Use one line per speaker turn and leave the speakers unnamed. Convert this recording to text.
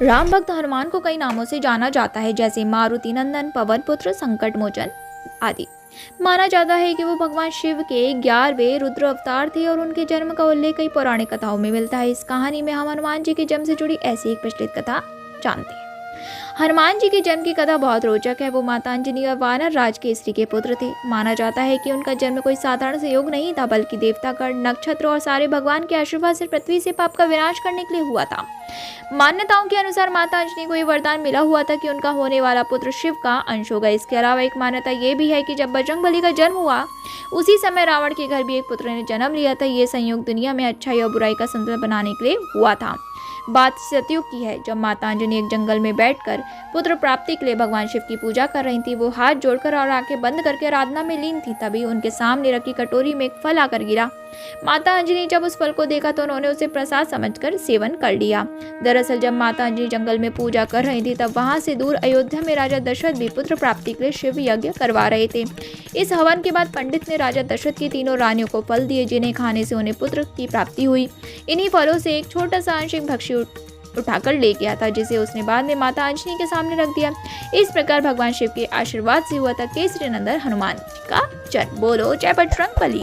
राम भक्त हनुमान को कई नामों से जाना जाता है, जैसे मारुति नंदन, पवन पुत्र, संकट मोचन आदि। माना जाता है कि वो भगवान शिव के 11वें रुद्र अवतार थे और उनके जन्म का उल्लेख कई पौराणिक कथाओं में मिलता है। इस कहानी में हम हनुमान जी के जन्म से जुड़ी ऐसी एक प्रचलित कथा जानते हैं। हनुमान जी के जन्म की कथा बहुत रोचक है। वो माता अंजनी और वानर राज के स्त्री के पुत्र थे। माना जाता है कि उनका जन्म कोई साधारण संयोग नहीं था, बल्कि देवतागण, नक्षत्र और सारे भगवान के आशीर्वाद से पृथ्वी से पाप का विनाश करने के लिए हुआ था। मान्यताओं के अनुसार माता अंजनी को यह वरदान मिला हुआ था कि उनका होने वाला पुत्र शिव का अंश होगा। इसके अलावा एक मान्यता यह भी है कि जब बजरंगबली का जन्म हुआ, उसी समय रावण के घर भी एक पुत्र ने जन्म लिया था। ये संयोग दुनिया में अच्छाई और बुराई का संतुलन बनाने के लिए हुआ था। बात सतयुग की है, जब माता अंजनी एक जंगल में बैठकर पुत्र प्राप्ति के लिए भगवान शिव की पूजा कर रही थी। वो हाथ जोड़कर और आंखें बंद करके आराधना में लीन थी। तभी उनके सामने रखी कटोरी में एक फल आकर गिरा। माता अंजनी जब उस फल को देखा तो उन्होंने उसे प्रसाद समझकर सेवन कर लिया। दरअसल जब माता अंजनी जंगल में पूजा कर रही थी, तब वहां से दूर अयोध्या में राजा दशरथ भी पुत्र प्राप्ति के लिए शिव यज्ञ करवा रहे थे। इस हवन के बाद पंडित ने राजा दशरथ की तीनों रानियों को फल दिए, जिन्हें खाने से उन्हें पुत्र की प्राप्ति हुई। इन्हीं फलों से एक छोटा सा अंश एक भक्षी उठाकर ले गया था, जिसे उसने बाद में माता अंजनी के सामने रख दिया। इस प्रकार भगवान शिव के आशीर्वाद से हुआ था केसरी नंदन हनुमान जी का जन्म। बोलो जय बजरंगबली।